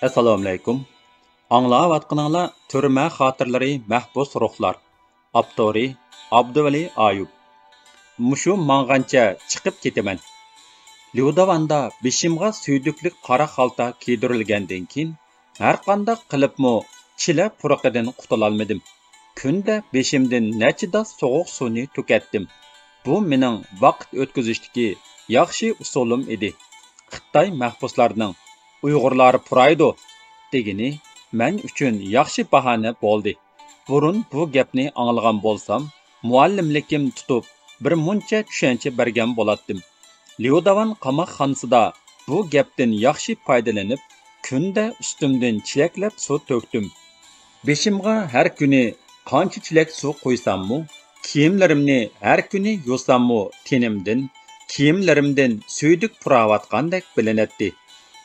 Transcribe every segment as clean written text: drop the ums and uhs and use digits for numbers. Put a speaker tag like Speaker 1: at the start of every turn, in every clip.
Speaker 1: Assalomu alaykum. Anglayotganinglar Türmə xatirləri Məhbus ruhlar. Avtori Abduvali Ayub. Mushu mang'ancha chiqib ketaman. Lyudovanda beshimga suyduklik qora xalta kiydirilgandan keyin har qanday qilibmi chila puruqidan qutulolmadim. Kunda beshimdan necha sovuq suvni to'katdim. Bu mening vaqt o'tkazishdagi yaxshi usulim edi. Xitoy mahbuslarining Uyg'urlar puraydi degini men uchun yaxshi bahona bo'ldi. Burun bu gapni anglagan bo'lsam, muallimlikim tutib bir muncha tushuncha bergan bo'lardim. Lyudovan qamoqxonasida bu gapdan yaxshi foydalanib, kunda ustimdan chilaklab suv to'kdim. Beshimga har kuni qancha chilak suv qo'ysammi, kiyimlarimni har kuni yusammu tenimdan, kiyimlarimdan suydik purayotgandek bilinadi.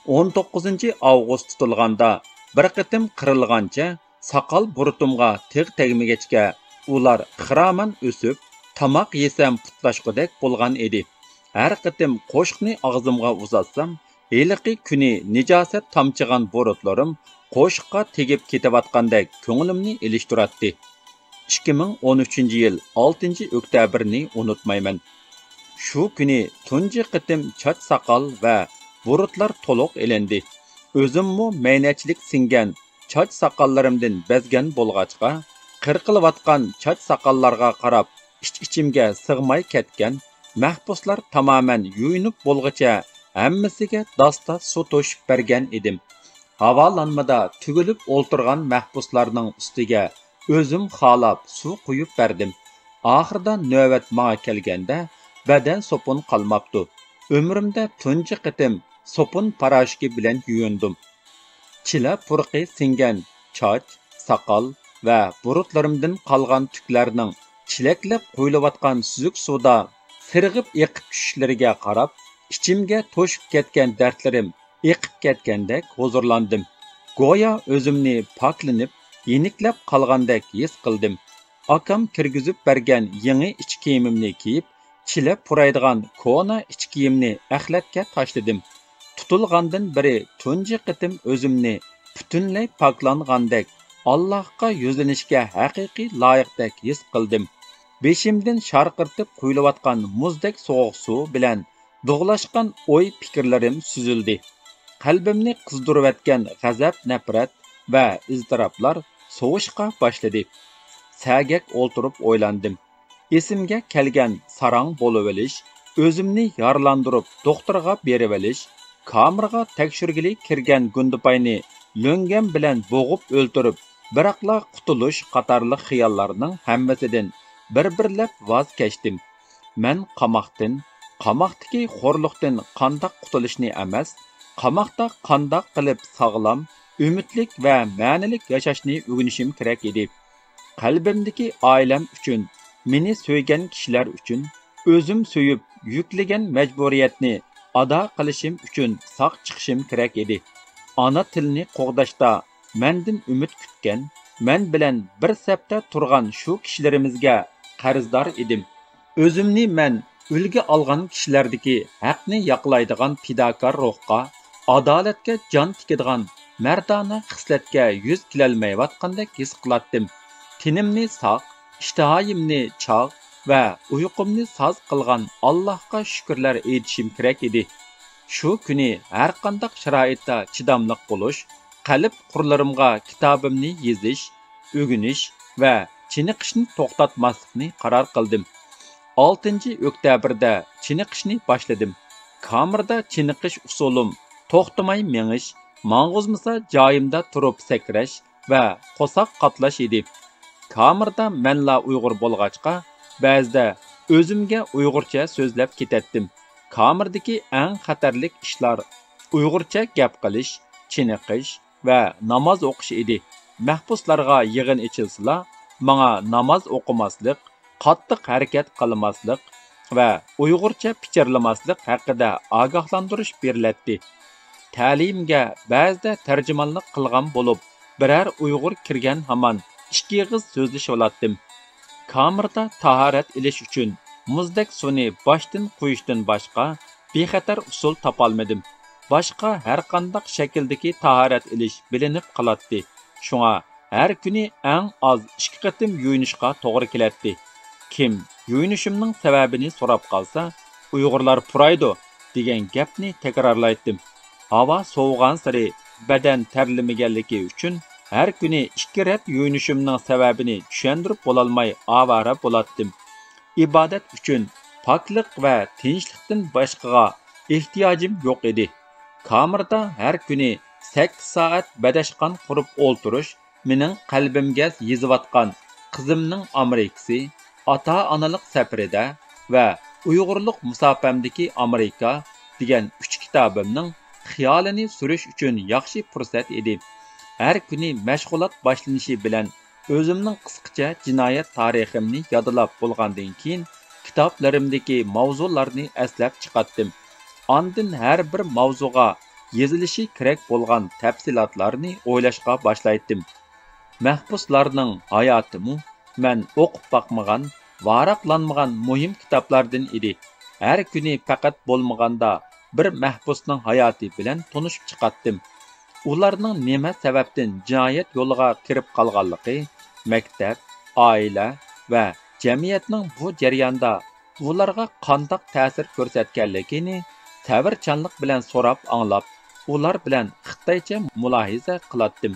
Speaker 1: 19 avgust tutilganda bir qitim qirilgancha saqal burutumga tig' tegmagachga ular xiraman o'sib, tamoq yesam putlashqudek bo'lgan edi. Har qitim qo'shiqni og'zimga uzatsam, heliqi kuni nijosat tamchigan burutlarim qo'shiqqa tegib ketayotgandek ko'nglimni ilishtiratdi. 2013-yil 6-oktyabrni unutmayman. Shu kuni tunji qitim choch saqal va burutlar to'liq elendi. O'zimmi maynachilik singan choch saqallarimdan bezgan bo'lg'achqa, qirqilayotgan choch saqallarga qarab ich-ichimga sig'may ketgan, mahbuslar tamoman yuyinib bo'lg'icha hammasiga dasta suv to'shib bergan edim. Havolanmada tugilib o'ltirgan mahbuslarning ustiga o'zim xolab suv quyib berdim. Oxirida navbat menga kelganda badan sopun qolmabdi. Ömrümdə tunji qitim sopun parashki bilan yuyundim. Chila purqi singan choch, saqal va burutlarimdan qolgan tuklarning chilaklab qo'yilayotgan suzuk suvda sirg'ib eqib tushishlariga qarab, ichimga to'shib ketgan dardlarim eqib ketgandek huzurlandim. Go'yo o'zimni poklanib, yeniklab qolgandek his qildim. Akam kirgizib bergan yangi ich kiyimimni kiyib, chila puraydigan kona ich kiyimni axlatga tashladim. Tutilgandan beri tunji qitim o'zimni butunlay poklangandek, Allohga yuzlanishga haqiqiy loyiqdek his qildim. Beshimdan sharqirtib quyilayotgan muzdek sovuq suv bilan dug'lashgan o'y fikrlarim suzildi. Qalbimni qizdirayotgan g'azab, nafrat va iztiroblar sovishqa boshladi. Sagak o'ltirib o'ylandim. Esimga kelgan sarang bo'livelish, o'zimni yaralandırıp doktorga berivelish, kamerga tekshirgili kirgan gundupayni lo'ngam bilan bo'g'ib o'ltirib, biroqla qutulish qatorli xiyollarning hammasidan bir-birlab voz kechdim. Men qamoqdagi xo'rliqdan qandoq qutulishni emas, qamoqda qandoq qilib sog'lom, umidlik va ma'nilik yashashni o'rganishim kerak edi. Qalbimdagi oilam uchun, meni so'ygan kishilar uchun, o'zim so'yib yuklagan majburiyatni ado qilishim uchun sog' chiqishim kerak edi. Ona tilni qo'g'dashda mendan umid kutgan, men bilan bir safda turgan shu kishilarimizga qarzdor edim. O'zimni men ulga olgan kishilardagi haqni yaqlaydigan fidokor ruhga, adolatga jon tikadigan mardona xislatga yuz kelolmayotgandek his qilatdim. Tinimni sog', ishtihoyimni chog' va uyqumni soz qilgan Allohga shukrlar aytishim kerak edi. Shu kuni har qanday sharoitda chidamliq bo'lish, qalb qurlarimga kitobimni yozish, o'rganish va chiniqishni to'xtatmaslikni qaror qildim. 6-oktyabrda chiniqishni boshladim. Kamerda chiniqish usulim to'xtamay mengish, mang'uzmasa joyimda turib sakrash va qo'saq qatlash edi. Kamerda menla Uyg'ur bo'lg'achqa, ba'zida o'zimga Uyg'urcha so'zlab ketatdim. Kamerdagi eng xatarlik ishlar Uyg'urcha gap qilish, chiniqish va namoz o'qish edi. Mahbuslarga yig'in ichilsila, menga namoz o'qimaslik, qattiq harakat qilmaslik va Uyg'urcha pichirlamaslik haqida ogohlantirish beriladi. Ta'limga ba'zida tarjimonlik qilgan bo'lib, biror Uyg'ur kirgan hamon ikki og'iz so'zlashayolatdim. Kamerda tahorat ilish uchun muzdek suvni boshdan quyishdan boshqa bexatar usul topolmadim. boshqa har qanday shakldagi tahorat ilish bilinib qolatdi. Shunga har kuni eng az 2 qatim yuyinishga to'g'ri keladi. Kim yuyinishimning sababini so'rab qolsa, Uyg'urlar puraydi degan gapni takrorlaydim. Havo sovugan sari badan terlamaganligi uchun har kuni 2 rat yuyinishimning sababini tushuntirib bo'lolmay avara bo'latdim. İbadet uchun poklik va tinchlikdan boshqaga ehtiyojim yo'q edi. Kamerda har kuni 8 soat badashqan qurib o'ltirish mening qalbimga yeziyotgan qizimning Amerikasi, ota-onalik safarida va Uyg'urlik musofamdagi Amerika degan 3 kitobimning xiyolini surish uchun yaxshi fursat edi. Har kuni mashg'ulot boshlanishi bilan o'zimning qisqacha jinoyat tariximni yodlab bo'lgandan keyin kitoblarimdagi mavzularni eslab chiqatdim. Ondan har bir mavzuga yezilishi kerak bo'lgan tafsilotlarni o'ylashga boshlaydim. Mahbuslarning hayotimi men o'qib boqmagan, varaqlanmagan muhim kitoblardan edi. Har kuni faqat bo'lmaganda bir mahbusning hayoti bilan tanishib chiqatdim. Ularning nima sababdan jinoyat yo'liga kirib qolganligi, maktab, oila va jamiyatning bu jarayonda ularga qanday ta'sir ko'rsatganligini sabrchanlik bilan so'rab anglab, ular bilan xitoycha mulohiza qilatdim.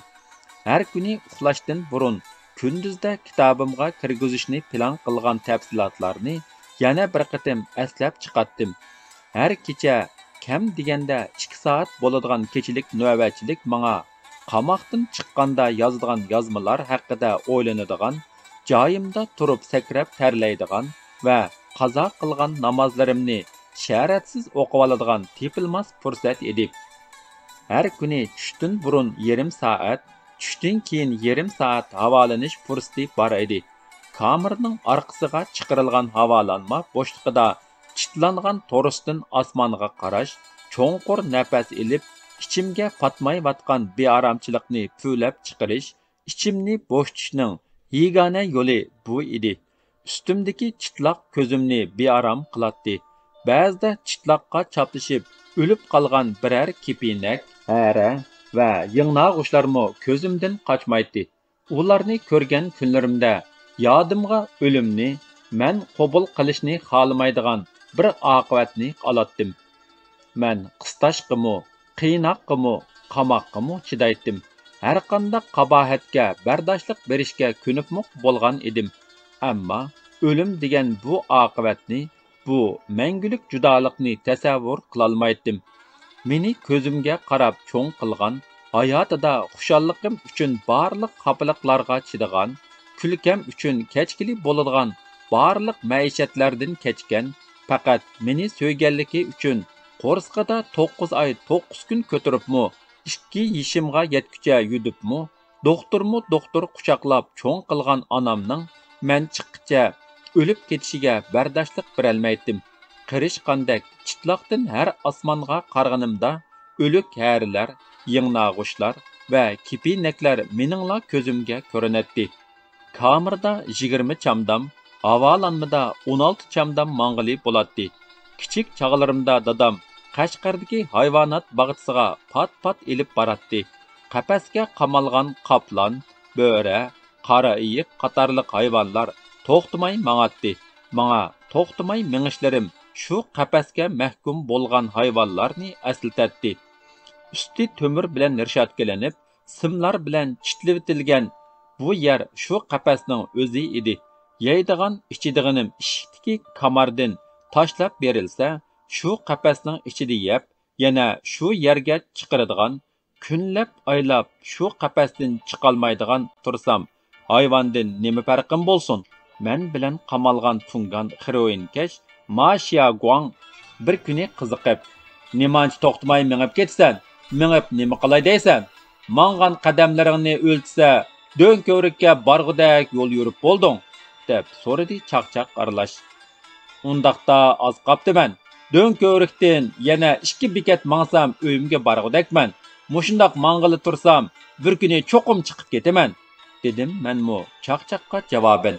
Speaker 1: Har kuni uxlashdan burun kunduzda kitobimga kirgizishni plan qilgan tafsilotlarni yana bir qatim eslab chiqatdim. Har kecha kam deganda 2 soat bo'ladigan kechilik navbatchilik menga qamoqdan chiqqanda yozadigan yozmalar haqida o'ylanadigan, joyimda turib sakrab terlaydigan va qazo qilgan namozlarimni sharatsiz o'qib oladigan tepilmas fursat edi. Har kuni tushdan burun yarim soat, tushdan keyin yarim soat havolanish fursati bor edi. Kamerning orqasiga chiqarilgan havolanma bo'shliqida chitlangan torusdan osmonga qarash, cho'nqur nafas ilib, ichimga patmayotgan bearomchilikni pulab chiqarish, ichimni bo'shatishning yagona yo'li bu edi. Ustimdagi chitloq ko'zimni bearom qilatdi. Ba'zida chitloqqa chaplashib o'lib qolgan biror kepinak, hara va ying'nog'ushlarmi ko'zimdan qochmaydi. Ularni ko'rgan kunlarimda yodimga o'limni men qabul qilishni xohlamaydigan bir oqibatni olatdim. Men qistashqimi, qiynoqqimi, qamoqqimi chidaydim. Har qanday qabohatga bardoshlik berishga ko'nibmoq bo'lgan edim. Ammo o'lim degan bu oqibatni, bu mangulik judolikni tasavvur qilolmaydim. Meni ko'zimga qarab cho'ng qilgan, hayotida xushalliqim uchun barliq xafaliqlarga chidagan, kulkam uchun kechkili bo'ladigan barliq maishatlardan kechgan, faqat meni so'yganligi uchun qo'rsqida 9 oy 9 kun ko'tiribmi, 2 yishimga yetguncha yudibmi, doktor quchoqlab cho'ng qilgan onamning men chiqqcha o'lib ketishiga bardoshlik berolmaydim. Qirishqandek chitloqdan har osmonga qarg'animda o'lik harilar, ying'nog'ushlar va kipinaklar meningla ko'zimga ko'rinadi. Kamerda 20 chamdam, havolanmada 16 chamdam mang'ili bo'ladi. Kichik chog'larimda dadam Qashqardagi hayvonot bog'chisiga pat-pat ilib boradi. Qafasga qamalgan qoplon, bo'ra, qora iyiq qatorliq hayvonlar to'xtamay mang'atdi. Menga to'xtamay mingishlarim shu qafasga mahkum bo'lgan hayvonlarni eslatdi. Usti to'mir bilan irshatgalanib, simlar bilan chitlivitilgan bu yer shu qafasning o'zi edi. Yeydigan, ichadiganim eshikdagi kamardan tashlab berilsa, shu qafasning ichida yeb, yana shu yerga chiqaradigan, kunlab oylab shu qafasdan chiqolmaydigan tursam, hayvondan nima farqim bo'lsin? Men bilan qamalgan tungan heroinkash Ma Xiaoguang bir kuni qiziqib, "Nimancha to'xtamay mingib ketsan? Mingib nima qilay deysan? Mangan qadamlaringni o'ltsa, do'nko'rikka borg'udak yo'l yurib bo'lding" deb so'radi chaqchaq aralash. "Undaqda oz qoptiman. Do'nko'rikdan yana 2 bekat mangsam uyimga borg'udakman. Mushundoq mang'ili tursam, bir kuni cho'qim chiqib ketaman" dedim menmu chaqchaqqa javoban.